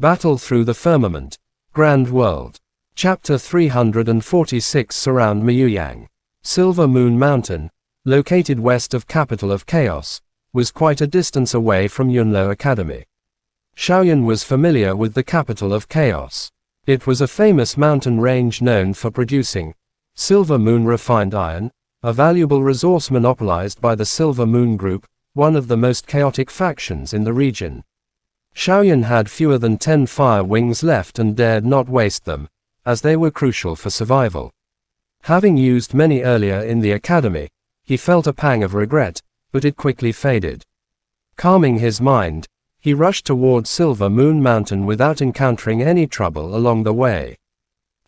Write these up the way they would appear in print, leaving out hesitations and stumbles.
Battle Through the Firmament. Grand World. Chapter 346. Surround Miuyang. Silver Moon Mountain, located west of Capital of Chaos, was quite a distance away from Yunlo Academy. Xiaoyan was familiar with the Capital of Chaos. It was a famous mountain range known for producing Silver Moon refined iron, a valuable resource monopolized by the Silver Moon Group, one of the most chaotic factions in the region. Xiaoyan had fewer than 10 fire wings left and dared not waste them, as they were crucial for survival. Having used many earlier in the academy, he felt a pang of regret, but it quickly faded. Calming his mind, he rushed toward Silver Moon Mountain without encountering any trouble along the way.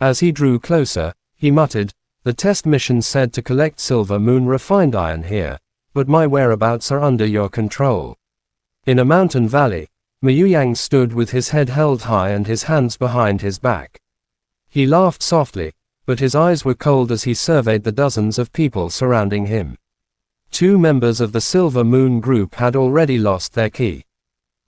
As he drew closer, he muttered, "The test mission said to collect Silver Moon refined iron here, but my whereabouts are under your control." In a mountain valley, Miuyang stood with his head held high and his hands behind his back. He laughed softly, but his eyes were cold as he surveyed the dozens of people surrounding him. 2 members of the Silver Moon Group had already lost their key.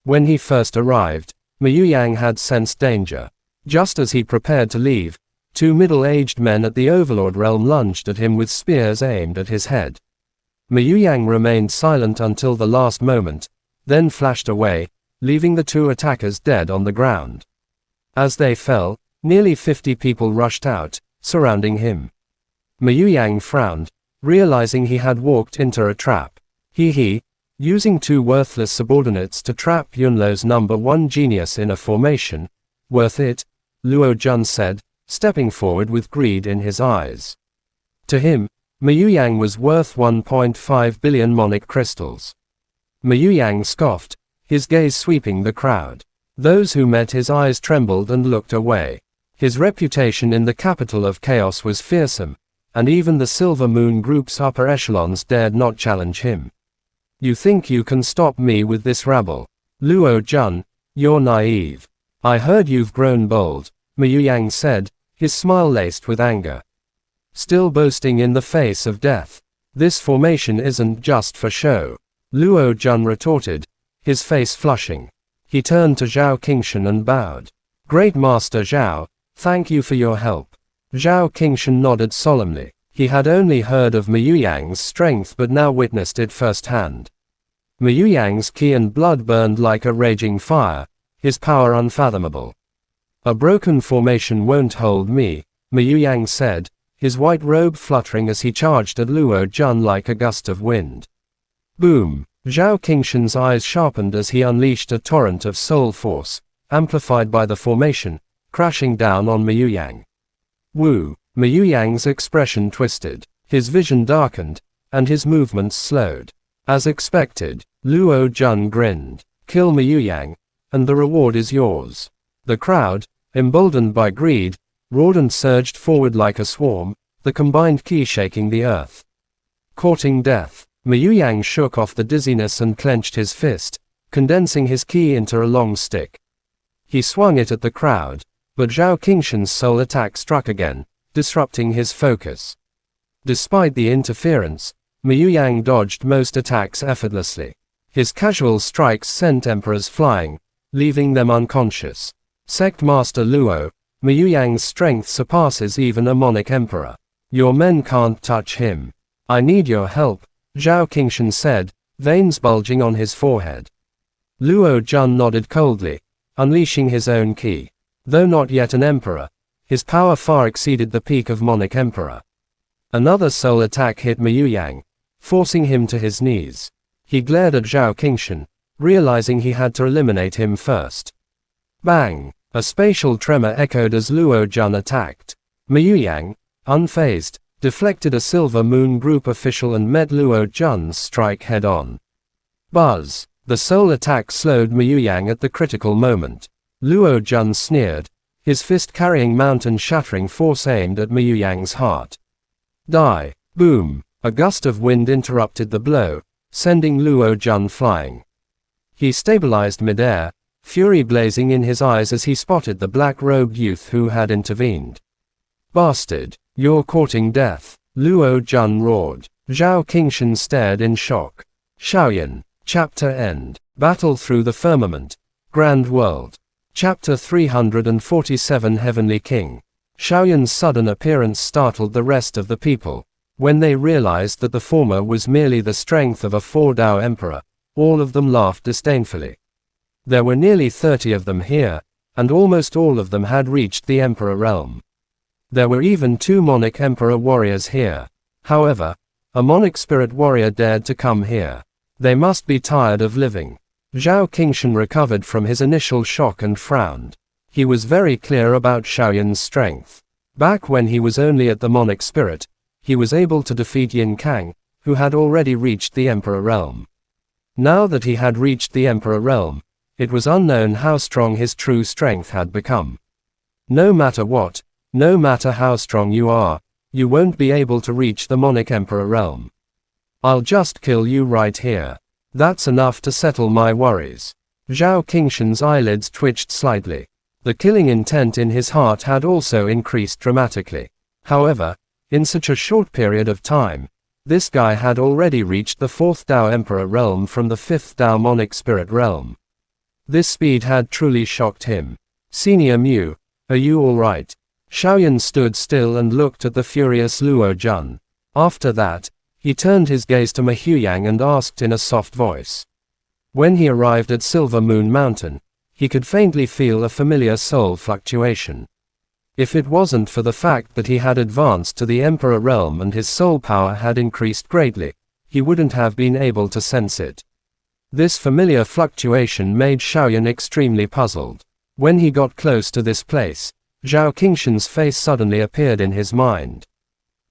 When he first arrived, Miuyang had sensed danger. Just as he prepared to leave, 2 middle-aged men at the Overlord realm lunged at him with spears aimed at his head. Miuyang remained silent until the last moment, then flashed away, leaving the 2 attackers dead on the ground. As they fell, nearly 50 people rushed out, surrounding him. Miuyang frowned, realizing he had walked into a trap. Using 2 worthless subordinates to trap Yunlo's #1 genius in a formation. Worth it, Luo Jun said, stepping forward with greed in his eyes. To him, Miuyang was worth 1.5 billion monic crystals. Miuyang scoffed, his gaze sweeping the crowd. Those who met his eyes trembled and looked away. His reputation in the Capital of Chaos was fearsome, and even the Silver Moon Group's upper echelons dared not challenge him. "You think you can stop me with this rabble? Luo Jun, you're naive. I heard you've grown bold," Miuyang said, his smile laced with anger. "Still boasting in the face of death. This formation isn't just for show," Luo Jun retorted, his face flushing. He turned to Zhao Qingshan and bowed. "Great Master Zhao, thank you for your help." Zhao Qingshan nodded solemnly. He had only heard of Miuyang's strength but now witnessed it firsthand. Miuyang's ki and blood burned like a raging fire, his power unfathomable. "A broken formation won't hold me," Miuyang said, his white robe fluttering as he charged at Luo Jun like a gust of wind. Boom! Zhao Qingshan's eyes sharpened as he unleashed a torrent of soul force, amplified by the formation, crashing down on Miuyang. Woo! Miuyang's expression twisted, his vision darkened, and his movements slowed. As expected, Luo Jun grinned. "Kill Miuyang, and the reward is yours." The crowd, emboldened by greed, roared and surged forward like a swarm, the combined ki shaking the earth. Courting death, Miuyang shook off the dizziness and clenched his fist, condensing his ki into a long stick. He swung it at the crowd, but Zhao Qingshan's soul attack struck again, disrupting his focus. Despite the interference, Miuyang dodged most attacks effortlessly. His casual strikes sent emperors flying, leaving them unconscious. Sect Master Luo, Miuyang's strength surpasses even a Monic Emperor. Your men can't touch him. I need your help, Zhao Qingshan said, veins bulging on his forehead. Luo Jun nodded coldly, unleashing his own ki. Though not yet an emperor, his power far exceeded the peak of Monic Emperor. Another soul attack hit Miuyang, forcing him to his knees. He glared at Zhao Qingshan, realizing he had to eliminate him first. Bang! A spatial tremor echoed as Luo Jun attacked. Miuyang, unfazed, deflected a Silver Moon Group official and met Luo Jun's strike head-on. Buzz! The soul attack slowed Miuyang at the critical moment. Luo Jun sneered, his fist carrying mountain-shattering force aimed at Miuyang's heart. Die! Boom! A gust of wind interrupted the blow, sending Luo Jun flying. He stabilized midair, fury blazing in his eyes as he spotted the black-robed youth who had intervened. Bastard! You're courting death! Luo Jun roared. Zhao Qingshan stared in shock. Xiaoyan. Chapter End. Battle Through the Firmament. Grand World. Chapter 347 Heavenly King. Shaoyan's sudden appearance startled the rest of the people. When they realized that the former was merely the strength of a 4-Dao emperor, all of them laughed disdainfully. There were nearly 30 of them here, and almost all of them had reached the emperor realm. There were even 2 monarch emperor warriors here. However, a monarch spirit warrior dared to come here. They must be tired of living. Zhao Qingshan recovered from his initial shock and frowned. He was very clear about Shaoyan's strength. Back when he was only at the monarch spirit, he was able to defeat Yin Kang, who had already reached the emperor realm. Now that he had reached the emperor realm, it was unknown how strong his true strength had become. No matter what, no matter how strong you are, you won't be able to reach the monarch emperor realm. I'll just kill you right here. That's enough to settle my worries. Zhao Qingshan's eyelids twitched slightly. The killing intent in his heart had also increased dramatically. However, in such a short period of time, this guy had already reached the 4th Dao Emperor realm from the 5th Dao Monarch Spirit realm. This speed had truly shocked him. Senior Mu, are you alright? Shaoyan stood still and looked at the furious Luo Jun. After that, he turned his gaze to Ma Huyang and asked in a soft voice. When he arrived at Silver Moon Mountain, he could faintly feel a familiar soul fluctuation. If it wasn't for the fact that he had advanced to the Emperor realm and his soul power had increased greatly, he wouldn't have been able to sense it. This familiar fluctuation made Shaoyan extremely puzzled. When he got close to this place, Zhao Qingshan's face suddenly appeared in his mind.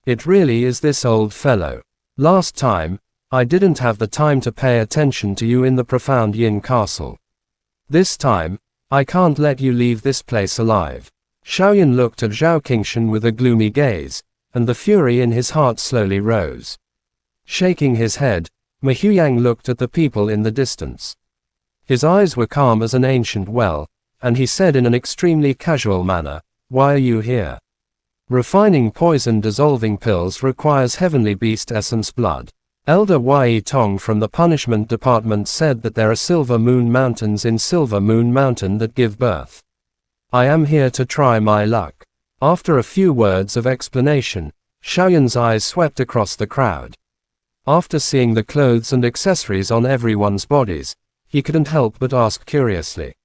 It really is this old fellow. Last time, I didn't have the time to pay attention to you in the profound Yin Castle. This time, I can't let you leave this place alive. Shaoyan looked at Zhao Qingshan with a gloomy gaze, and the fury in his heart slowly rose. Shaking his head, Ma Huyang looked at the people in the distance. His eyes were calm as an ancient well, and he said in an extremely casual manner, "Why are you here?" Refining poison dissolving pills requires heavenly beast essence blood. Elder Yi Tong from the punishment department said that there are Silver Moon Mountains in Silver Moon Mountain that give birth. I am here to try my luck. After a few words of explanation, Shaoyan's eyes swept across the crowd. After seeing the clothes and accessories on everyone's bodies, he couldn't help but ask curiously.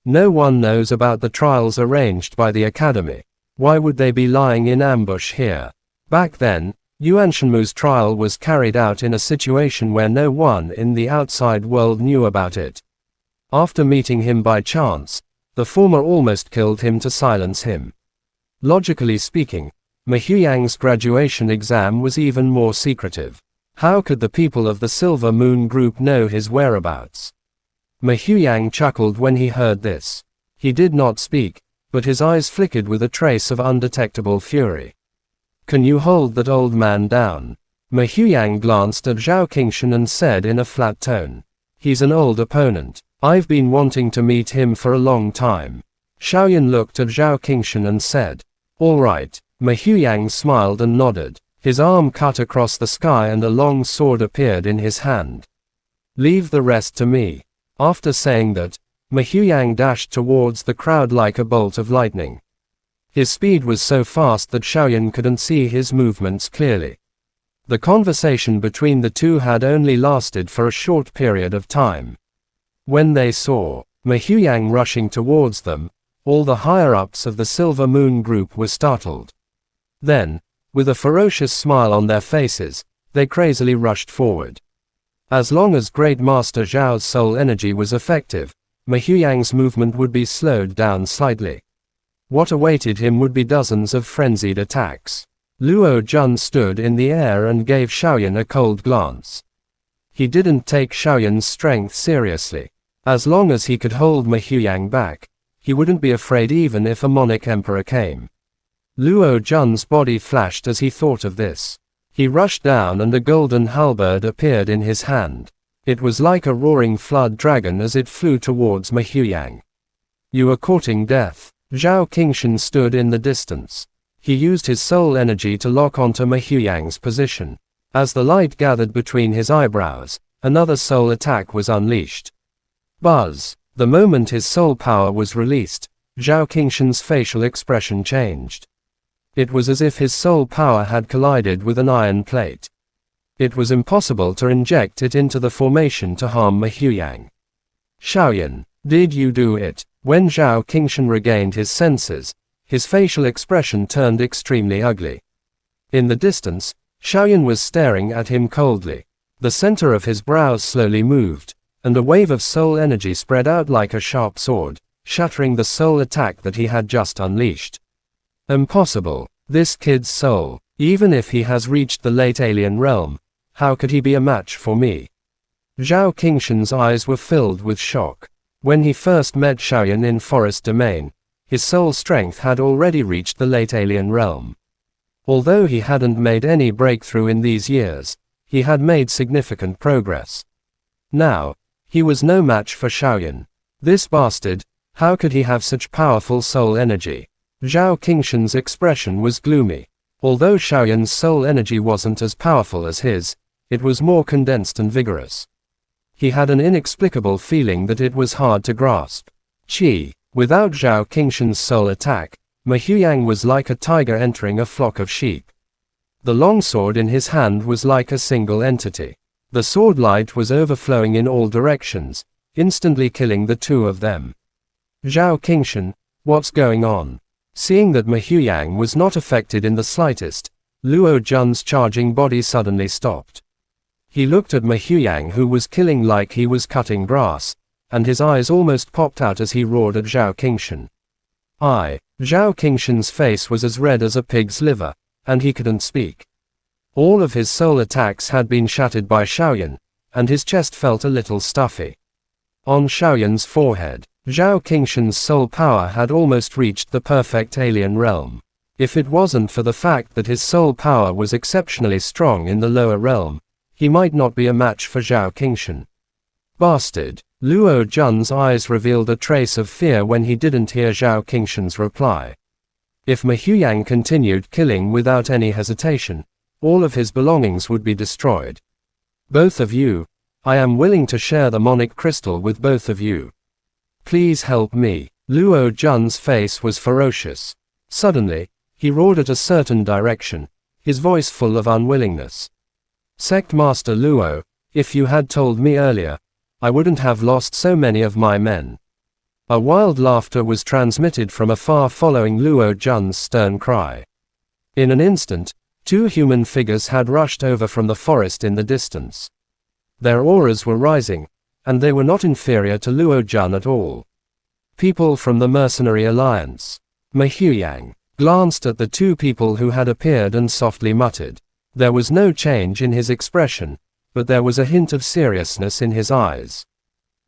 No one knows about the trials arranged by the academy. Why would they be lying in ambush here? Back then, Yuan Shenmu's trial was carried out in a situation where no one in the outside world knew about it. After meeting him by chance, the former almost killed him to silence him. Logically speaking, Ma Huyang's graduation exam was even more secretive. How could the people of the Silver Moon Group know his whereabouts? Ma Huyang chuckled when he heard this. He did not speak, but his eyes flickered with a trace of undetectable fury. Can you hold that old man down? Ma Huyang glanced at Zhao Qingshan and said in a flat tone. He's an old opponent. I've been wanting to meet him for a long time. Shaoyan looked at Zhao Qingshan and said. All right. Ma Huyang smiled and nodded. His arm cut across the sky and a long sword appeared in his hand. Leave the rest to me. After saying that, Ma Huyang dashed towards the crowd like a bolt of lightning. His speed was so fast that Shaoyan couldn't see his movements clearly. The conversation between the two had only lasted for a short period of time. When they saw Ma Huyang rushing towards them, all the higher-ups of the Silver Moon Group were startled. Then, with a ferocious smile on their faces, they crazily rushed forward. As long as Great Master Zhao's soul energy was effective, Ma Huyang's movement would be slowed down slightly. What awaited him would be dozens of frenzied attacks. Luo Jun stood in the air and gave Shaoyan a cold glance. He didn't take Shaoyan's strength seriously. As long as he could hold Ma Huyang back, he wouldn't be afraid even if a monarch emperor came. Luo Jun's body flashed as he thought of this. He rushed down and a golden halberd appeared in his hand. It was like a roaring flood dragon as it flew towards Ma Huyang. You are courting death. Zhao Qingshan stood in the distance. He used his soul energy to lock onto Ma Huyang's position. As the light gathered between his eyebrows, another soul attack was unleashed. Buzz! The moment his soul power was released, Zhao Qingshan's facial expression changed. It was as if his soul power had collided with an iron plate. It was impossible to inject it into the formation to harm Ma Huiyang. Xiaoyan, did you do it? When Zhao Qingshan regained his senses, his facial expression turned extremely ugly. In the distance, Xiaoyan was staring at him coldly. The center of his brows slowly moved, and a wave of soul energy spread out like a sharp sword, shattering the soul attack that he had just unleashed. Impossible. This kid's soul, even if he has reached the late alien realm, how could he be a match for me? Zhao Qingshan's eyes were filled with shock. When he first met Xiaoyan in Forest Domain, his soul strength had already reached the late alien realm. Although he hadn't made any breakthrough in these years, he had made significant progress. Now, he was no match for Xiaoyan. This bastard, how could he have such powerful soul energy? Zhao Qingshan's expression was gloomy. Although Xiaoyan's soul energy wasn't as powerful as his, it was more condensed and vigorous. He had an inexplicable feeling that it was hard to grasp. Without Zhao Qingshan's soul attack, Ma Huiyang was like a tiger entering a flock of sheep. The longsword in his hand was like a single entity. The sword light was overflowing in all directions, instantly killing the two of them. Zhao Qingshan, what's going on? Seeing that Ma Huiyang was not affected in the slightest, Luo Jun's charging body suddenly stopped. He looked at Ma Huiyang, who was killing like he was cutting grass, and his eyes almost popped out as he roared at Zhao Qingshan. Zhao Qingshan's face was as red as a pig's liver, and he couldn't speak. All of his soul attacks had been shattered by Xiaoyan, and his chest felt a little stuffy. On Xiaoyan's forehead, Zhao Qingshan's soul power had almost reached the perfect alien realm. If it wasn't for the fact that his soul power was exceptionally strong in the lower realm, he might not be a match for Zhao Qingshan. Bastard! Luo Jun's eyes revealed a trace of fear when he didn't hear Zhao Qingshan's reply. If Ma Huiyang continued killing without any hesitation, all of his belongings would be destroyed. Both of you, I am willing to share the Monic crystal with both of you. Please help me. Luo Jun's face was ferocious. Suddenly, he roared at a certain direction, his voice full of unwillingness. Sect Master Luo, if you had told me earlier, I wouldn't have lost so many of my men. A wild laughter was transmitted from afar following Luo Jun's stern cry. In an instant, two human figures had rushed over from the forest in the distance. Their auras were rising, and they were not inferior to Luo Jun at all. People from the Mercenary Alliance. Ma Huiyang glanced at the two people who had appeared and softly muttered. There was no change in his expression, but there was a hint of seriousness in his eyes.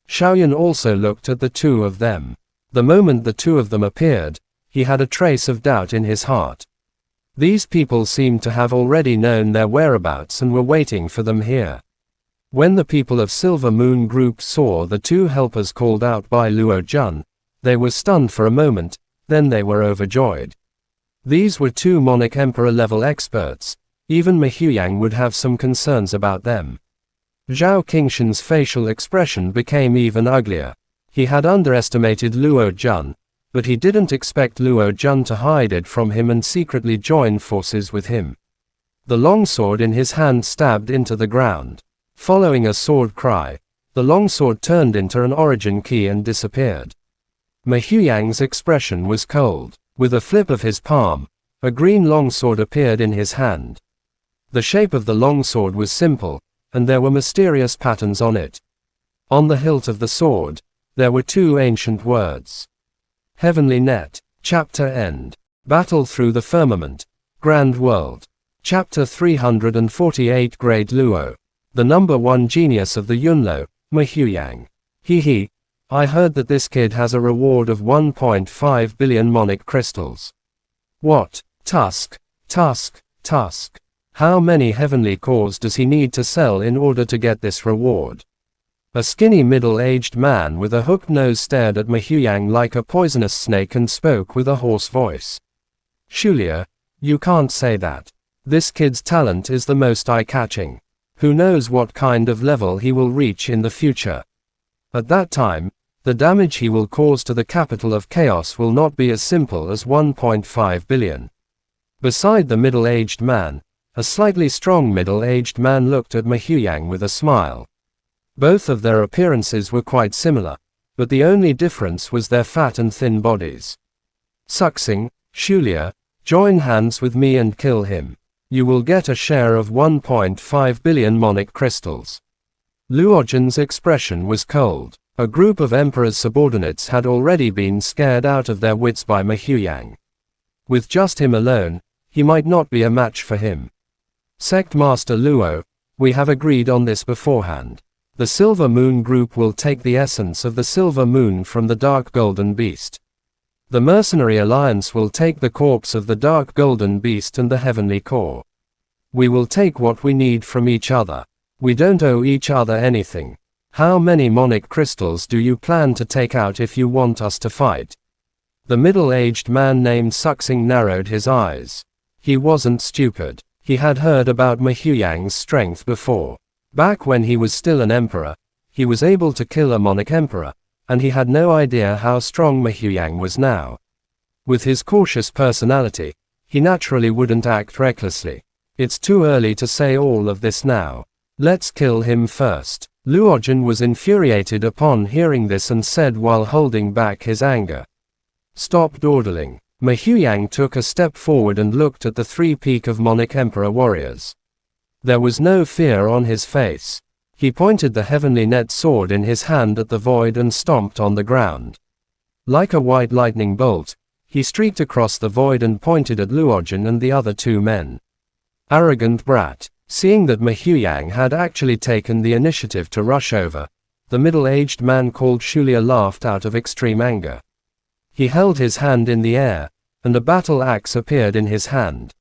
Xiaoyan also looked at the two of them. The moment the two of them appeared, he had a trace of doubt in his heart. These people seemed to have already known their whereabouts and were waiting for them here. When the people of Silver Moon Group saw the two helpers called out by Luo Jun, they were stunned for a moment, then they were overjoyed. These were two Monic Emperor level experts. Even Ma Huiyang would have some concerns about them. Zhao Qingshan's facial expression became even uglier. He had underestimated Luo Jun, but he didn't expect Luo Jun to hide it from him and secretly join forces with him. The longsword in his hand stabbed into the ground. Following a sword cry, the longsword turned into an origin key and disappeared. Ma Huiyang's expression was cold. With a flip of his palm, a green longsword appeared in his hand. The shape of the longsword was simple, and there were mysterious patterns on it. On the hilt of the sword, there were two ancient words. Heavenly Net. Chapter End. Battle Through the Firmament. Grand World. Chapter 348 Great Luo. The number one genius of the Yunlo, Ma Huiyang. He. I heard that this kid has a reward of 1.5 billion Monic crystals. What? Tusk. How many heavenly cores does he need to sell in order to get this reward? A skinny middle-aged man with a hooked nose stared at Ma Huiyang like a poisonous snake and spoke with a hoarse voice. Shulia, you can't say that. This kid's talent is the most eye-catching. Who knows what kind of level he will reach in the future? At that time, The damage he will cause to the capital of chaos will not be as simple as 1.5 billion. Beside the middle-aged man, a slightly strong middle-aged man looked at Mahuyang with a smile. Both of their appearances were quite similar, but the only difference was their fat and thin bodies. Suxing, Shulia, join hands with me and kill him. You will get a share of 1.5 billion monic crystals. Luogen's expression was cold. A group of Emperor's subordinates had already been scared out of their wits by Mahuyang. With just him alone, he might not be a match for him. Sect Master Luo, we have agreed on this beforehand. The Silver Moon Group will take the essence of the Silver Moon from the Dark Golden Beast. The Mercenary Alliance will take the corpse of the Dark Golden Beast and the Heavenly Core. We will take what we need from each other. We don't owe each other anything. How many monic crystals do you plan to take out if you want us to fight? The middle-aged man named Suxing narrowed his eyes. He wasn't stupid. He had heard about Mahuyang's strength before. Back when he was still an emperor, he was able to kill a monic emperor, and he had no idea how strong Mahuyang was now. With his cautious personality, he naturally wouldn't act recklessly. It's too early to say all of this now. Let's kill him first. Luogen was infuriated upon hearing this and said while holding back his anger. Stop dawdling. Mahuyang took a step forward and looked at the three peak of Monic Emperor warriors. There was no fear on his face. He pointed the heavenly net sword in his hand at the void and stomped on the ground. Like a white lightning bolt, he streaked across the void and pointed at Luogen and the other two men. Arrogant brat. Seeing that Mahuyang had actually taken the initiative to rush over, the middle-aged man called Shulia laughed out of extreme anger. He held his hand in the air, and a battle axe appeared in his hand.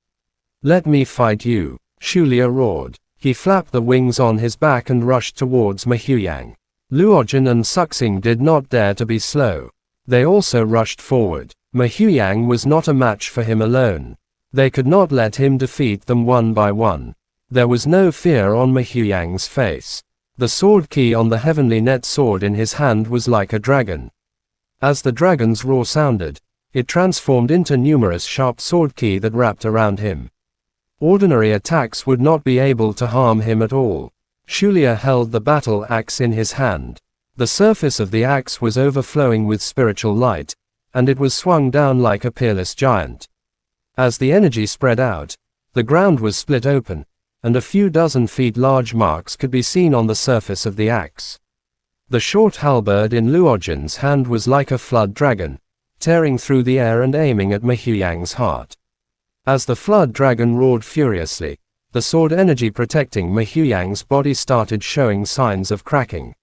Let me fight you, Shulia roared. He flapped the wings on his back and rushed towards Mahuyang. Luogen and Suxing did not dare to be slow. They also rushed forward. Mahuyang was not a match for him alone. They could not let him defeat them one by one. There was no fear on Mahuyang's face. The sword key on the heavenly net sword in his hand was like a dragon. As the dragon's roar sounded, it transformed into numerous sharp sword key that wrapped around him. Ordinary attacks would not be able to harm him at all. Shulia held the battle axe in his hand. The surface of the axe was overflowing with spiritual light, and it was swung down like a peerless giant. As the energy spread out, the ground was split open, and a few dozen feet large marks could be seen on the surface of the axe. The short halberd in Luogen's hand was like a flood dragon, tearing through the air and aiming at Mahuyang's heart. As the flood dragon roared furiously, the sword energy protecting Mahuyang's body started showing signs of cracking.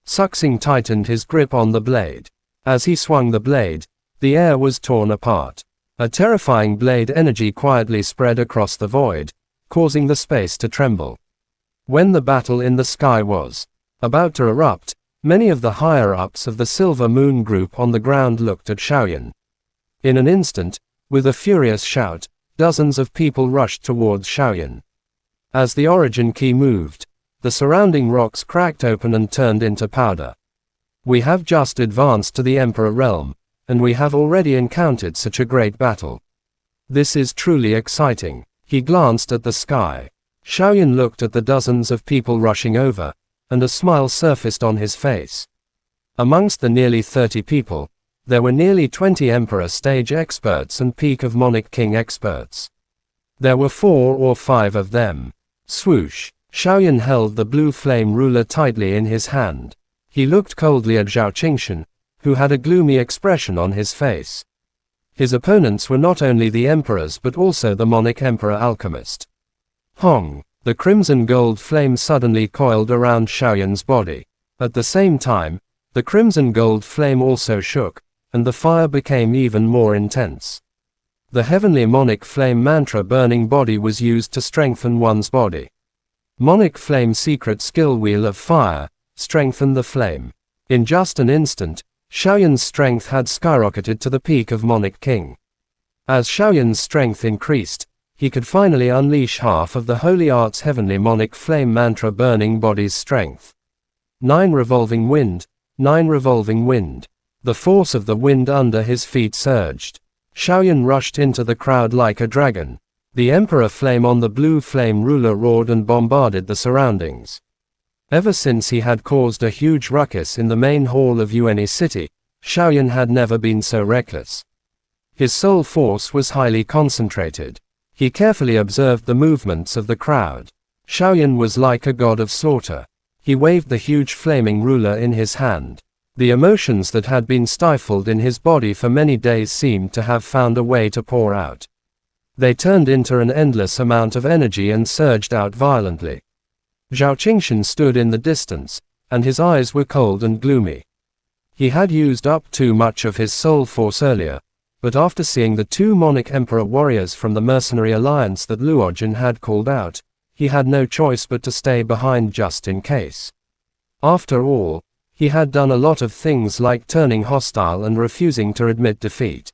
Suxing tightened his grip on the blade. As he swung the blade, the air was torn apart. A terrifying blade energy quietly spread across the void, causing the space to tremble. When the battle in the sky was about to erupt, many of the higher-ups of the Silver Moon Group on the ground looked at Shaoyan. In an instant, with a furious shout, dozens of people rushed towards Shaoyan. As the origin key moved, the surrounding rocks cracked open and turned into powder. We have just advanced to the Emperor realm, and we have already encountered such a great battle. This is truly exciting. He glanced at the sky. Shaoyan looked at the dozens of people rushing over, and a smile surfaced on his face. Amongst the nearly 30 people, there were nearly 20 Emperor stage experts and Peak of Monic King experts. There were 4 or 5 of them. Swoosh! Shaoyan held the blue flame ruler tightly in his hand. He looked coldly at Zhao Qingshan, who had a gloomy expression on his face. His opponents were not only the emperors but also the Monic Emperor Alchemist. Hong! The crimson gold flame suddenly coiled around Shaoyan's body. At the same time, the crimson gold flame also shook, and the fire became even more intense. The heavenly Monic Flame mantra burning body was used to strengthen one's body. Monic Flame secret skill wheel of fire, strengthen the flame. In just an instant, Shaoyan's strength had skyrocketed to the peak of Monic King. As Shaoyan's strength increased, he could finally unleash half of the Holy Art's heavenly Monic Flame mantra burning body's strength. 9 revolving wind, 9 revolving wind. The force of the wind under his feet surged. Shaoyan rushed into the crowd like a dragon. The Emperor Flame on the Blue Flame ruler roared and bombarded the surroundings. Ever since he had caused a huge ruckus in the main hall of Yuanyi City, Shaoyan had never been so reckless. His soul force was highly concentrated. He carefully observed the movements of the crowd. Shaoyan was like a god of slaughter. He waved the huge flaming ruler in his hand. The emotions that had been stifled in his body for many days seemed to have found a way to pour out. They turned into an endless amount of energy and surged out violently. Zhao Qingshan stood in the distance, and his eyes were cold and gloomy. He had used up too much of his soul force earlier, but after seeing the 2 Monarch Emperor warriors from the mercenary alliance that Luogen had called out, he had no choice but to stay behind just in case. After all, he had done a lot of things like turning hostile and refusing to admit defeat.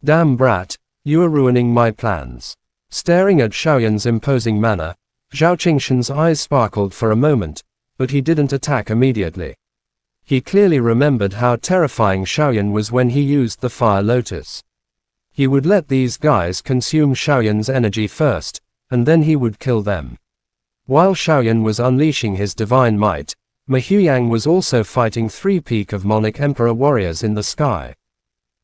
Damn brat, you are ruining my plans. Staring at Shaoyan's imposing manner, Zhao Qingshan's eyes sparkled for a moment, but he didn't attack immediately. He clearly remembered how terrifying Shaoyan was when he used the Fire Lotus. He would let these guys consume Shaoyan's energy first, and then he would kill them. While Shaoyan was unleashing his divine might, Mahuyang was also fighting 3 peak of Monarch Emperor warriors in the sky.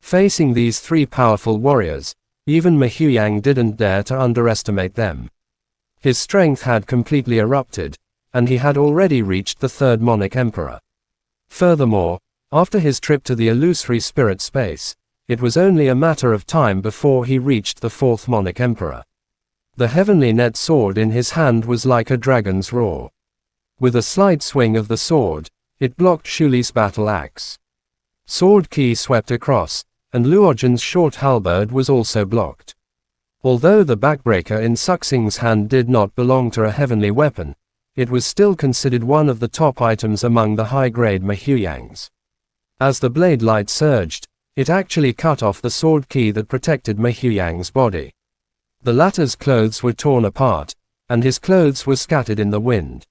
Facing these 3 powerful warriors, even Mahuyang didn't dare to underestimate them. His strength had completely erupted, and he had already reached the 3rd Monarch Emperor. Furthermore, after his trip to the illusory spirit space, it was only a matter of time before he reached the 4th Monarch Emperor. The heavenly net sword in his hand was like a dragon's roar. With a slight swing of the sword, it blocked Shuli's battle axe. Sword Qi swept across, and Luogen's short halberd was also blocked. Although the backbreaker in Suxing's hand did not belong to a heavenly weapon, it was still considered one of the top items among the high-grade Mahuyangs. As the blade light surged, it actually cut off the sword Qi that protected Mahuyang's body. The latter's clothes were torn apart, and his clothes were scattered in the wind.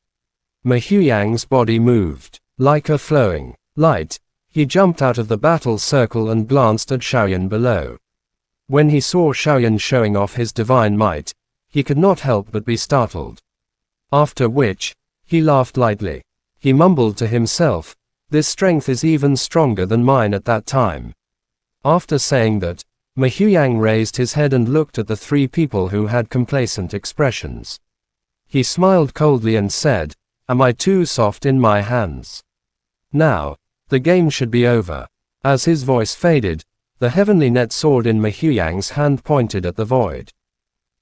Mahuyang's body moved. Like a flowing light, he jumped out of the battle circle and glanced at Shaoyan below. When he saw Shaoyan showing off his divine might, he could not help but be startled. After which, he laughed lightly. He mumbled to himself, "This strength is even stronger than mine at that time." After saying that, Mahuyang raised his head and looked at the 3 people who had complacent expressions. He smiled coldly and said, "Am I too soft in my hands? Now, the game should be over." As his voice faded, the heavenly net sword in Mahuyang's hand pointed at the void.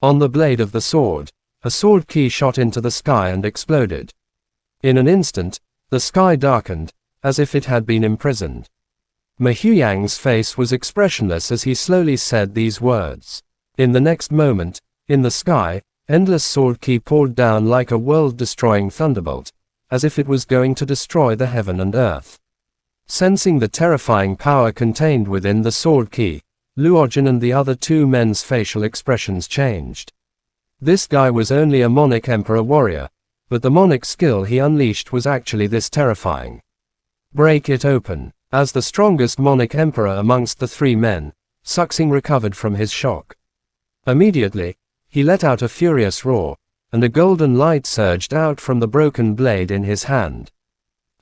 On the blade of the sword, a sword Qi shot into the sky and exploded. In an instant, the sky darkened, as if it had been imprisoned. Mahuyang's face was expressionless as he slowly said these words. In the next moment, in the sky, endless sword Qi poured down like a world-destroying thunderbolt, as if it was going to destroy the heaven and earth. Sensing the terrifying power contained within the sword Qi, Luogen and the other 2 men's facial expressions changed. This guy was only a Monarch Emperor warrior, but the Monarch skill he unleashed was actually this terrifying. Break it open. As the strongest Monarch Emperor amongst the 3 men, Suxing recovered from his shock. Immediately, he let out a furious roar, and a golden light surged out from the broken blade in his hand.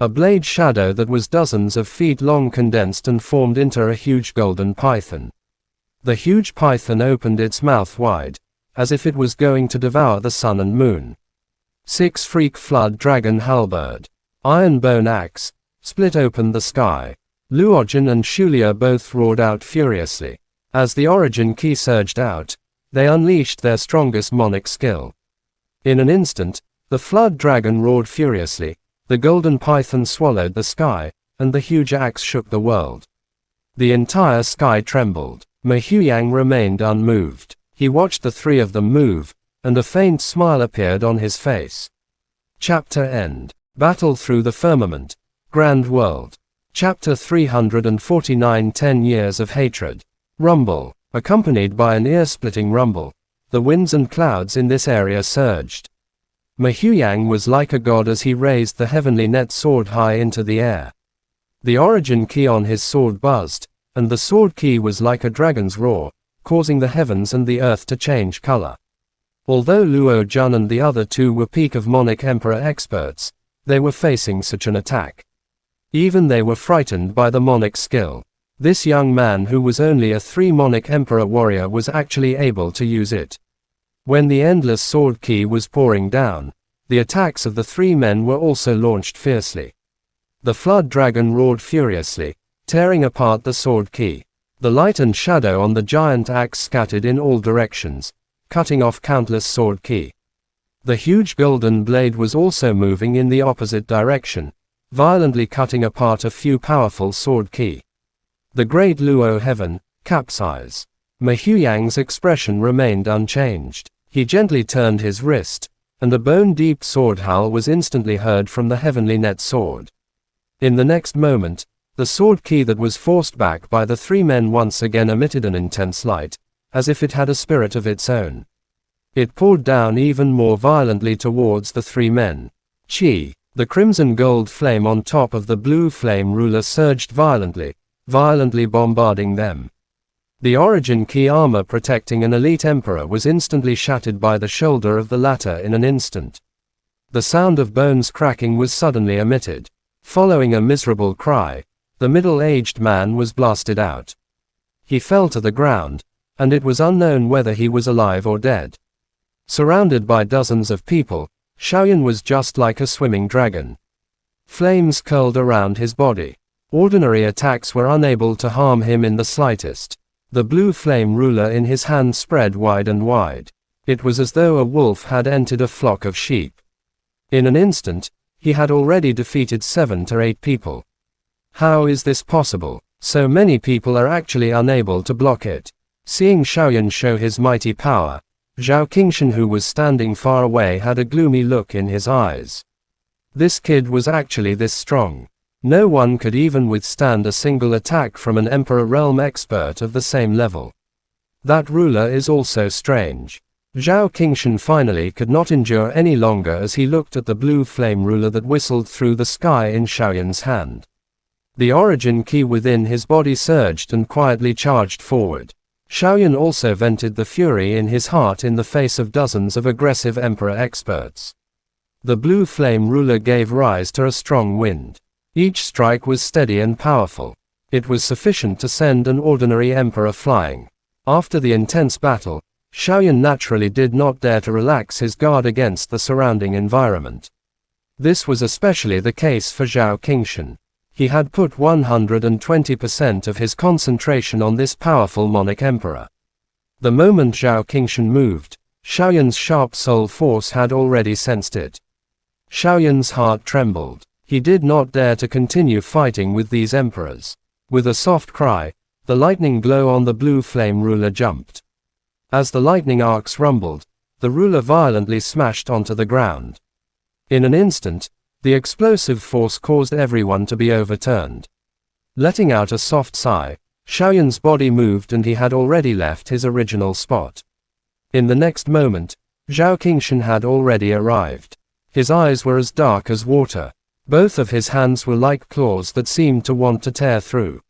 A blade shadow that was dozens of feet long condensed and formed into a huge golden python. The huge python opened its mouth wide, as if it was going to devour the sun and moon. 6 Freak Flood Dragon Halberd. Iron Bone Axe, split open the sky. Luogen and Shulia both roared out furiously. As the Origin Qi surged out, they unleashed their strongest Monarch skill. In an instant, the Flood Dragon roared furiously, the golden python swallowed the sky, and the huge axe shook the world. The entire sky trembled. Mahuyang remained unmoved. He watched the 3 of them move, and a faint smile appeared on his face. Chapter End. Battle Through the Firmament. Grand World. Chapter 349 10 Years of Hatred. Rumble. Accompanied by an ear-splitting rumble, the winds and clouds in this area surged. Mahuyang was like a god as he raised the heavenly net sword high into the air. The origin key on his sword buzzed, and the sword key was like a dragon's roar, causing the heavens and the earth to change color. Although Luo Jun and the other two were peak of Monic Emperor experts, they were facing such an attack. Even they were frightened by the Monic skill. This young man who was only a 3 Monic Emperor warrior was actually able to use it. When the endless sword key was pouring down, the attacks of the 3 men were also launched fiercely. The flood dragon roared furiously, tearing apart the sword key. The light and shadow on the giant axe scattered in all directions, cutting off countless sword key. The huge golden blade was also moving in the opposite direction, violently cutting apart a few powerful sword key. The great Luo heaven, capsize. Ma Huyang's expression remained unchanged. He gently turned his wrist, and a bone-deep sword howl was instantly heard from the heavenly net sword. In the next moment, the sword key that was forced back by the 3 men once again emitted an intense light, as if it had a spirit of its own. It poured down even more violently towards the 3 men. Chi, the crimson gold flame on top of the blue flame ruler surged violently bombarding them. The origin key armor protecting an elite emperor was instantly shattered by the shoulder of the latter in an instant. The sound of bones cracking was suddenly emitted. Following a miserable cry, the middle-aged man was blasted out. He fell to the ground, and it was unknown whether he was alive or dead. Surrounded by dozens of people, Xiaoyan was just like a swimming dragon. Flames curled around his body. Ordinary attacks were unable to harm him in the slightest. The blue flame ruler in his hand spread wide and wide. It was as though a wolf had entered a flock of sheep. In an instant, he had already defeated 7 to 8 people. How is this possible? So many people are actually unable to block it. Seeing Xiaoyan show his mighty power, Zhao Qingshan, who was standing far away, had a gloomy look in his eyes. This kid was actually this strong. No one could even withstand a single attack from an Emperor Realm expert of the same level. That ruler is also strange. Zhao Qingshan finally could not endure any longer as he looked at the blue flame ruler that whistled through the sky in Xiaoyan's hand. The origin key within his body surged and quietly charged forward. Xiaoyan also vented the fury in his heart in the face of dozens of aggressive Emperor experts. The blue flame ruler gave rise to a strong wind. Each strike was steady and powerful. It was sufficient to send an ordinary emperor flying. After the intense battle, Xiaoyan naturally did not dare to relax his guard against the surrounding environment. This was especially the case for Zhao Qingshan. He had put 120% of his concentration on this powerful Monic emperor. The moment Zhao Qingshan moved, Xiaoyan's sharp soul force had already sensed it. Xiaoyan's heart trembled. He did not dare to continue fighting with these emperors. With a soft cry, the lightning glow on the blue flame ruler jumped. As the lightning arcs rumbled, the ruler violently smashed onto the ground. In an instant, the explosive force caused everyone to be overturned. Letting out a soft sigh, Xiaoyan's body moved and he had already left his original spot. In the next moment, Zhao Qingshan had already arrived. His eyes were as dark as water. Both of his hands were like claws that seemed to want to tear through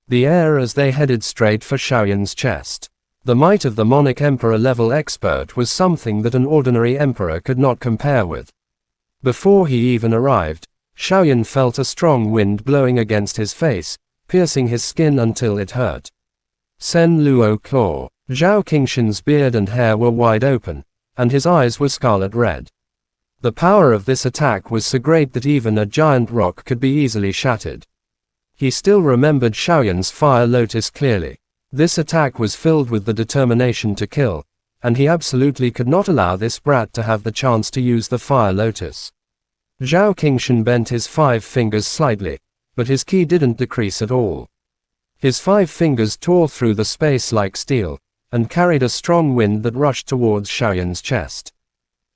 the air as they headed straight for Xiaoyan's chest. The might of the Monic Emperor level expert was something that an ordinary emperor could not compare with. Before he even arrived, Xiaoyan felt a strong wind blowing against his face, piercing his skin until it hurt. Sen Luo Claw. Zhao Qingshan's beard and hair were wide open, and his eyes were scarlet red. The power of this attack was so great that even a giant rock could be easily shattered. He still remembered Xiaoyan's fire lotus clearly. This attack was filled with the determination to kill, and he absolutely could not allow this brat to have the chance to use the fire lotus. Zhao Qingshan bent his 5 fingers slightly, but his ki didn't decrease at all. His 5 fingers tore through the space like steel, and carried a strong wind that rushed towards Xiaoyan's chest.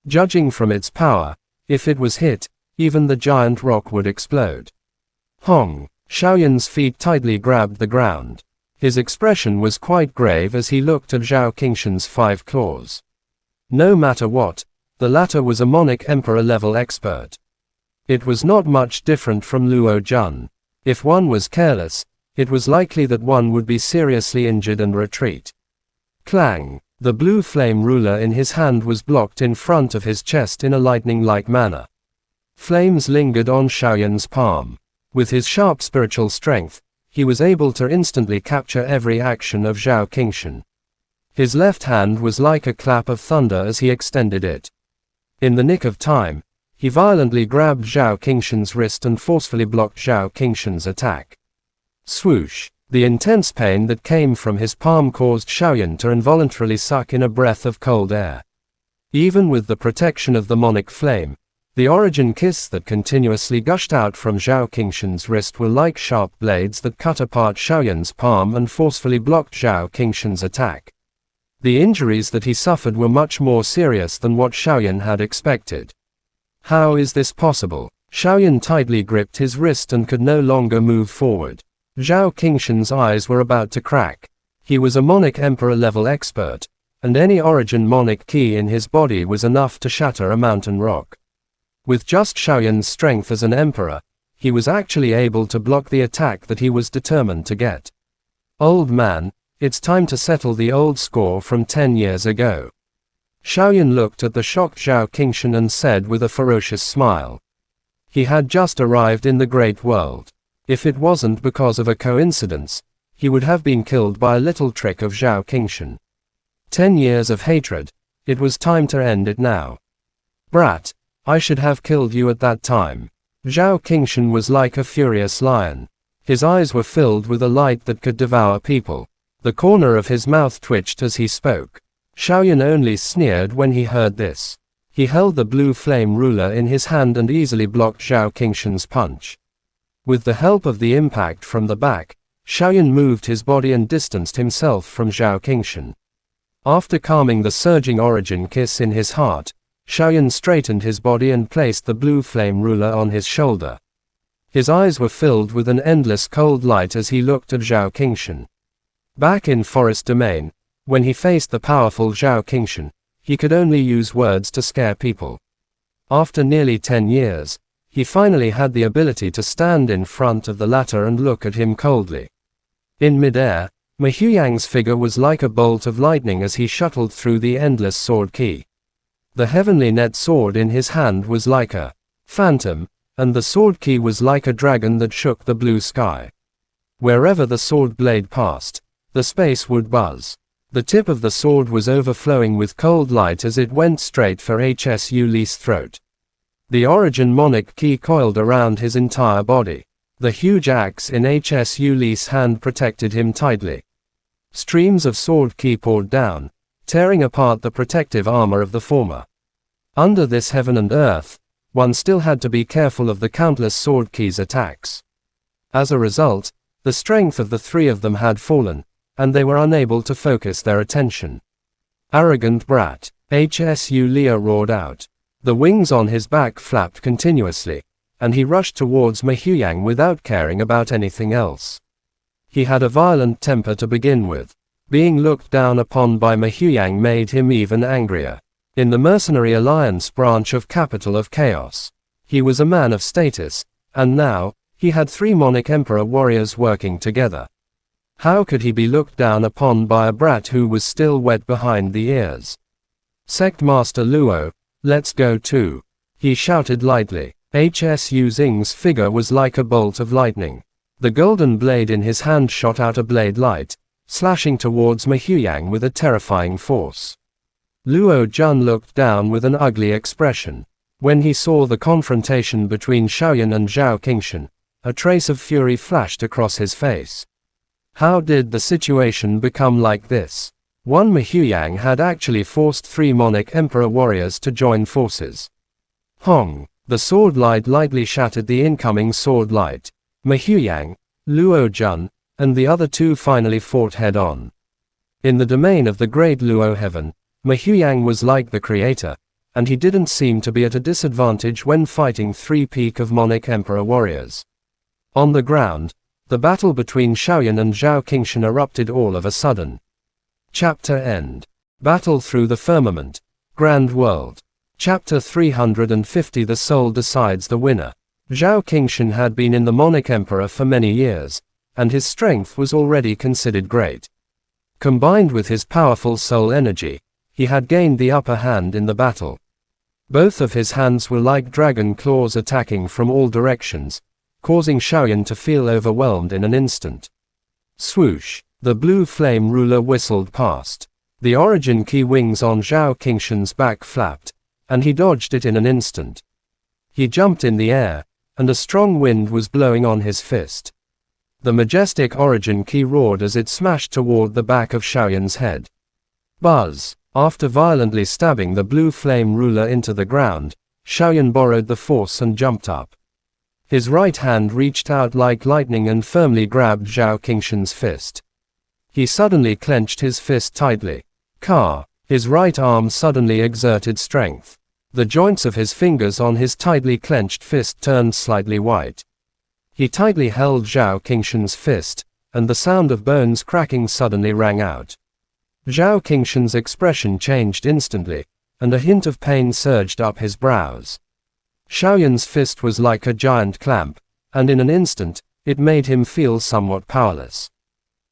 Judging from its power, if it was hit, even the giant rock would explode. Hong! Xiaoyan's feet tightly grabbed the ground. His expression was quite grave as he looked at Zhao Qingshan's 5 claws. No matter what, the latter was a Monic Emperor level expert. It was not much different from Luo Jun. If one was careless, it was likely that one would be seriously injured and retreat. Clang! The blue flame ruler in his hand was blocked in front of his chest in a lightning-like manner. Flames lingered on Xiaoyan's palm. With his sharp spiritual strength, he was able to instantly capture every action of Zhao Qingshan. His left hand was like a clap of thunder as he extended it. In the nick of time, he violently grabbed Zhao Qingshan's wrist and forcefully blocked Zhao Qingshan's attack. Swoosh! The intense pain that came from his palm caused Xiaoyan to involuntarily suck in a breath of cold air. Even with the protection of the monic flame, the origin kiss that continuously gushed out from Zhao Qingshan's wrist were like sharp blades that cut apart Xiaoyan's palm and forcefully blocked Zhao Qingshan's attack. The injuries that he suffered were much more serious than what Xiaoyan had expected. How is this possible? Xiaoyan tightly gripped his wrist and could no longer move forward. Zhao Qingshan's eyes were about to crack. He was a Monic Emperor level expert, and any origin Monic key in his body was enough to shatter a mountain rock. With just Xiaoyan's strength as an emperor, he was actually able to block the attack that he was determined to get. Old man, it's time to settle the old score from 10 years ago. Xiaoyan looked at the shocked Zhao Qingshan and said with a ferocious smile. He had just arrived in the great world. If it wasn't because of a coincidence, he would have been killed by a little trick of Zhao Qingshan. 10 years of hatred, it was time to end it now. Brat, I should have killed you at that time. Zhao Qingshan was like a furious lion. His eyes were filled with a light that could devour people. The corner of his mouth twitched as he spoke. Xiaoyan only sneered when he heard this. He held the blue flame ruler in his hand and easily blocked Zhao Qingshan's punch. With the help of the impact from the back, Xiaoyan moved his body and distanced himself from Zhao Qingshan. After calming the surging origin kiss in his heart, Xiaoyan straightened his body and placed the blue flame ruler on his shoulder. His eyes were filled with an endless cold light as he looked at Zhao Qingshan. Back in Forest Domain, when he faced the powerful Zhao Qingshan, he could only use words to scare people. After nearly 10 years, he finally had the ability to stand in front of the latter and look at him coldly. In midair, Mehuyang's figure was like a bolt of lightning as he shuttled through the endless sword key. The heavenly net sword in his hand was like a phantom, and the sword key was like a dragon that shook the blue sky. Wherever the sword blade passed, the space would buzz. The tip of the sword was overflowing with cold light as it went straight for Hsu Li's throat. The origin monic key coiled around his entire body. The huge axe in Hsu Li's hand protected him tightly. Streams of sword key poured down, tearing apart the protective armor of the former. Under this heaven and earth, one still had to be careful of the countless sword key's attacks. As a result, the strength of the three of them had fallen, and they were unable to focus their attention. Arrogant brat, Hsu Li roared out. The wings on his back flapped continuously, and he rushed towards Mehuyang without caring about anything else. He had a violent temper to begin with. Being looked down upon by Mehuyang made him even angrier. In the Mercenary Alliance branch of Capital of Chaos, he was a man of status, and now, he had 3 Monic Emperor warriors working together. How could he be looked down upon by a brat who was still wet behind the ears? Sect Master Luo, let's go too. He shouted lightly. Hsu Xing's figure was like a bolt of lightning. The golden blade in his hand shot out a blade light, slashing towards Mehuyang with a terrifying force. Luo Jun looked down with an ugly expression. When he saw the confrontation between Xiaoyan and Zhao Qingshan, a trace of fury flashed across his face. How did the situation become like this? One Mehuyang had actually forced 3 Monic Emperor warriors to join forces. Hong! The sword light lightly shattered the incoming sword light. Mehuyang, Luo Jun, and the other 2 finally fought head-on. In the domain of the great Luo heaven, Mehuyang was like the creator, and he didn't seem to be at a disadvantage when fighting 3 peak of Monic Emperor warriors. On the ground, the battle between Xiaoyan and Zhao Qingshan erupted all of a sudden. Chapter End. Battle through the firmament. Grand World. Chapter 350 The soul decides the winner. Zhao Qingshan had been in the Monarch Emperor for many years, and his strength was already considered great. Combined with his powerful soul energy, he had gained the upper hand in the battle. Both of his hands were like dragon claws attacking from all directions, causing Xiaoyan to feel overwhelmed in an instant. Swoosh! The blue flame ruler whistled past. The origin key wings on Zhao Qingshan's back flapped, and he dodged it in an instant. He jumped in the air, and a strong wind was blowing on his fist. The majestic origin key roared as it smashed toward the back of Xiaoyan's head. Buzz! After violently stabbing the blue flame ruler into the ground, Xiaoyan borrowed the force and jumped up. His right hand reached out like lightning and firmly grabbed Zhao Qingshan's fist. He suddenly clenched his fist tightly. Ka! His right arm suddenly exerted strength. The joints of his fingers on his tightly clenched fist turned slightly white. He tightly held Zhao Qingshan's fist, and the sound of bones cracking suddenly rang out. Zhao Qingshan's expression changed instantly, and a hint of pain surged up his brows. Xiaoyan's fist was like a giant clamp, and in an instant, it made him feel somewhat powerless.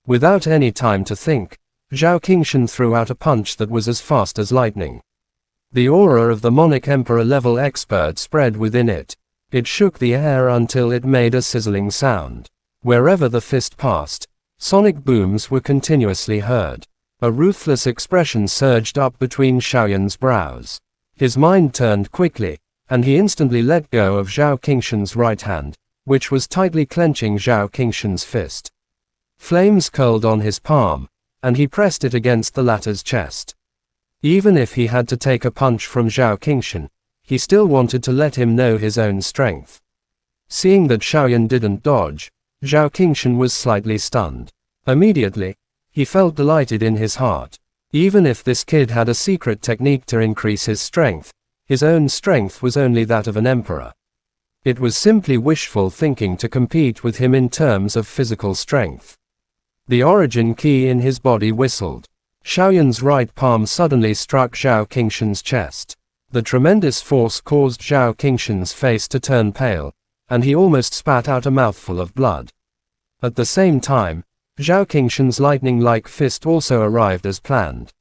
Without any time to think, Zhao Qingshan threw out a punch that was as fast as lightning. The aura of the Monarch Emperor level expert spread within it. It shook the air until it made a sizzling sound. Wherever the fist passed, sonic booms were continuously heard. A ruthless expression surged up between Xiaoyan's brows. His mind turned quickly, and he instantly let go of Zhao Qingshan's right hand, which was tightly clenching Zhao Qingshan's fist. Flames curled on his palm, and he pressed it against the latter's chest. Even if he had to take a punch from Zhao Qingshan, he still wanted to let him know his own strength. Seeing that Xiaoyan didn't dodge, Zhao Qingshan was slightly stunned. Immediately, he felt delighted in his heart. Even if this kid had a secret technique to increase his strength, his own strength was only that of an emperor. It was simply wishful thinking to compete with him in terms of physical strength. The origin key in his body whistled. Xiaoyan's right palm suddenly struck Zhao Qingshan's chest. The tremendous force caused Zhao Qingshan's face to turn pale, and he almost spat out a mouthful of blood. At the same time, Zhao Qingshan's lightning-like fist also arrived as planned.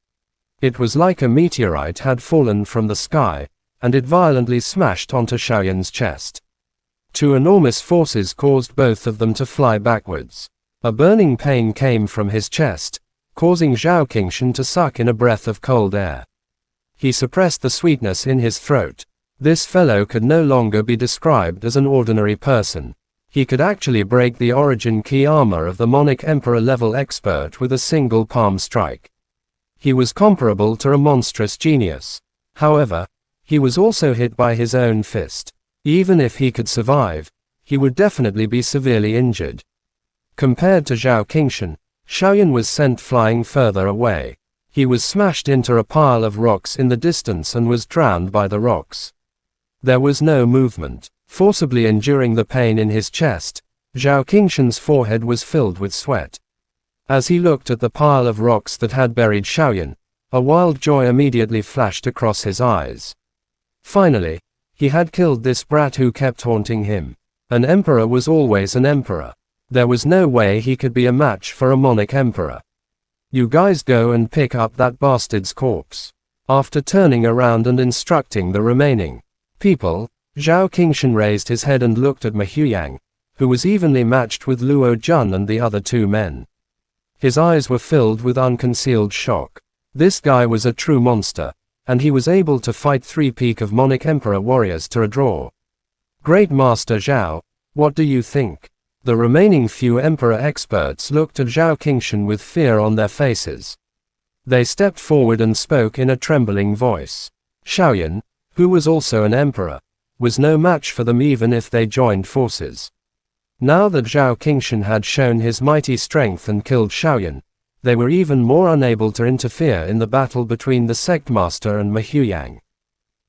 It was like a meteorite had fallen from the sky, and it violently smashed onto Xiaoyan's chest. Two enormous forces caused both of them to fly backwards. A burning pain came from his chest, causing Zhao Qingshan to suck in a breath of cold air. He suppressed the sweetness in his throat. This fellow could no longer be described as an ordinary person. He could actually break the origin key armor of the Monarch Emperor level expert with a single palm strike. He was comparable to a monstrous genius. However, he was also hit by his own fist. Even if he could survive, he would definitely be severely injured. Compared to Zhao Qingshan, Xiaoyan was sent flying further away. He was smashed into a pile of rocks in the distance and was drowned by the rocks. There was no movement. Forcibly enduring the pain in his chest, Zhao Qingshan's forehead was filled with sweat. As he looked at the pile of rocks that had buried Xiaoyan, a wild joy immediately flashed across his eyes. Finally, he had killed this brat who kept haunting him. An emperor was always an emperor. There was no way he could be a match for a Monarch Emperor. You guys go and pick up that bastard's corpse. After turning around and instructing the remaining people, Zhao Qingshan raised his head and looked at Ma Huyang, who was evenly matched with Luo Jun and the other two men. His eyes were filled with unconcealed shock. This guy was a true monster, and he was able to fight 3 peak of Monarch Emperor warriors to a draw. Great Master Zhao, what do you think? The remaining few Emperor experts looked at Zhao Qingshan with fear on their faces. They stepped forward and spoke in a trembling voice. Xiaoyan, who was also an emperor, was no match for them even if they joined forces. Now that Zhao Qingshan had shown his mighty strength and killed Xiaoyan, they were even more unable to interfere in the battle between the sect master and Ma Huyang.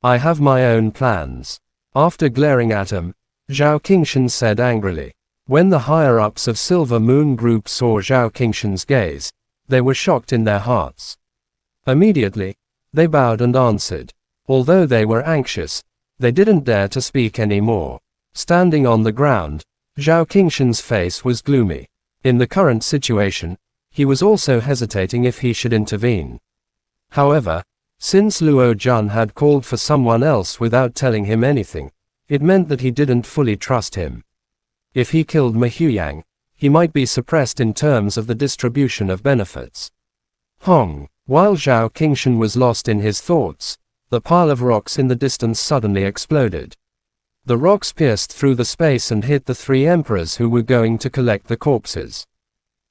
I have my own plans. After glaring at him, Zhao Qingshan said angrily. When the higher-ups of Silver Moon Group saw Zhao Qingshan's gaze, they were shocked in their hearts. Immediately, they bowed and answered. Although they were anxious, they didn't dare to speak anymore. Standing on the ground, Zhao Qingshan's face was gloomy. In the current situation, he was also hesitating if he should intervene. However, since Luo Jun had called for someone else without telling him anything, it meant that he didn't fully trust him. If he killed Ma Huyang, he might be suppressed in terms of the distribution of benefits. Hong. While Zhao Qingshan was lost in his thoughts, the pile of rocks in the distance suddenly exploded. The rocks pierced through the space and hit the three emperors who were going to collect the corpses.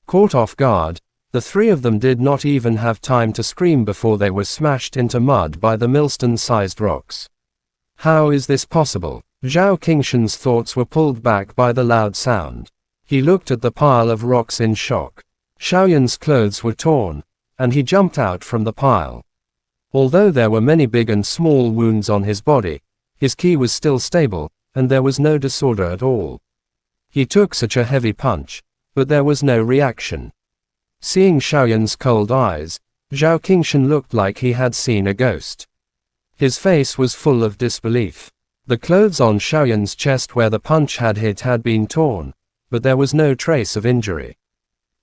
Caught off guard, the three of them did not even have time to scream before they were smashed into mud by the millstone-sized rocks. How is this possible? Zhao Qingshan's thoughts were pulled back by the loud sound. He looked at the pile of rocks in shock. Xiaoyan's clothes were torn, and he jumped out from the pile. Although there were many big and small wounds on his body, his ki was still stable, and there was no disorder at all. He took such a heavy punch, but there was no reaction. Seeing Xiaoyan's cold eyes, Zhao Qingshan looked like he had seen a ghost. His face was full of disbelief. The clothes on Xiaoyan's chest where the punch had hit had been torn, but there was no trace of injury.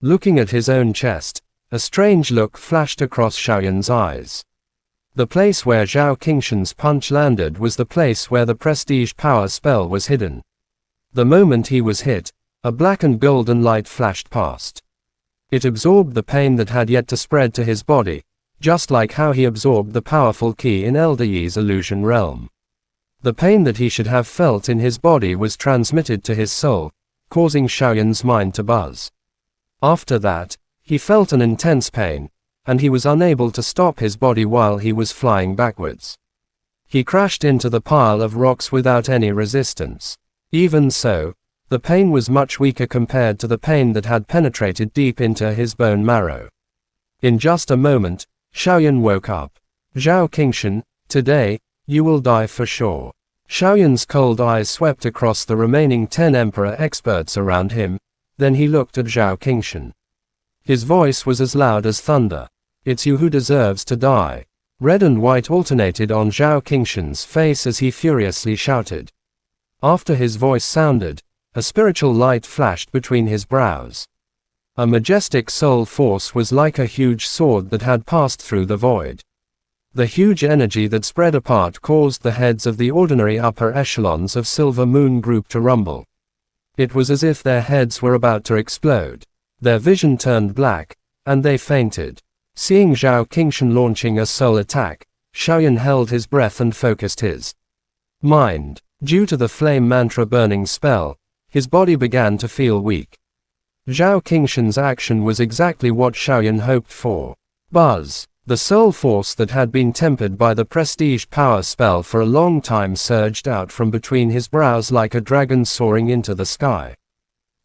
Looking at his own chest, a strange look flashed across Xiaoyan's eyes. The place where Zhao Qingshan's punch landed was the place where the prestige power spell was hidden. The moment he was hit, a black and golden light flashed past. It absorbed the pain that had yet to spread to his body, just like how he absorbed the powerful ki in Elder Yi's illusion realm. The pain that he should have felt in his body was transmitted to his soul, causing Xiaoyan's mind to buzz. After that, he felt an intense pain, and he was unable to stop his body while he was flying backwards. He crashed into the pile of rocks without any resistance. Even so, the pain was much weaker compared to the pain that had penetrated deep into his bone marrow. In just a moment, Xiaoyan woke up. Zhao Qingshan, today, you will die for sure. Xiaoyan's cold eyes swept across the remaining 10 emperor experts around him, then he looked at Zhao Qingshan. His voice was as loud as thunder. It's you who deserves to die. Red and white alternated on Zhao Qingshan's face as he furiously shouted. After his voice sounded, a spiritual light flashed between his brows. A majestic soul force was like a huge sword that had passed through the void. The huge energy that spread apart caused the heads of the ordinary upper echelons of Silver Moon Group to rumble. It was as if their heads were about to explode. Their vision turned black, and they fainted. Seeing Zhao Qingshan launching a soul attack, Xiaoyan held his breath and focused his mind. Due to the flame mantra burning spell, his body began to feel weak. Zhao Qingshan's action was exactly what Xiaoyan hoped for. Buzz. The soul force that had been tempered by the prestige power spell for a long time surged out from between his brows like a dragon soaring into the sky.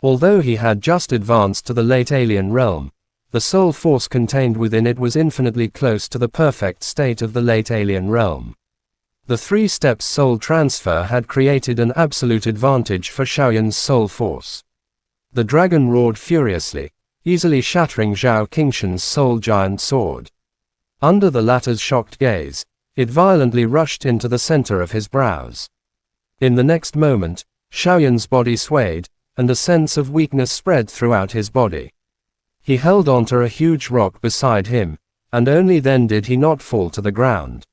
Although he had just advanced to the late alien realm, the soul force contained within it was infinitely close to the perfect state of the late alien realm. The 3-step soul transfer had created an absolute advantage for Xiaoyan's soul force. The dragon roared furiously, easily shattering Zhao Qingshan's soul giant sword. Under the latter's shocked gaze, it violently rushed into the center of his brows. In the next moment, Xiaoyan's body swayed, and a sense of weakness spread throughout his body. He held onto a huge rock beside him, and only then did he not fall to the ground.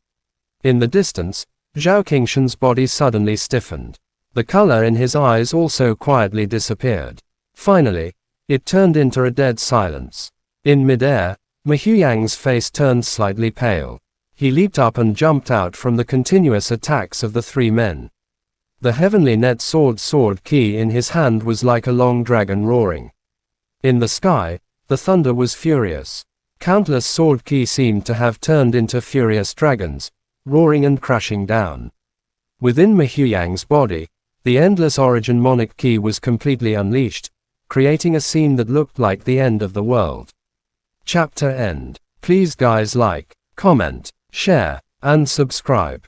In the distance, Zhao Qingshan's body suddenly stiffened. The color in his eyes also quietly disappeared. Finally, it turned into a dead silence. In midair, Ma Huyang's face turned slightly pale. He leaped up and jumped out from the continuous attacks of the 3 men. The heavenly net sword key in his hand was like a long dragon roaring. In the sky, the thunder was furious. Countless sword ki seemed to have turned into furious dragons, roaring and crashing down. Within Ma Huyang's body, the endless origin monarch ki was completely unleashed, creating a scene that looked like the end of the world. Chapter end. Please guys like, comment, share, and subscribe.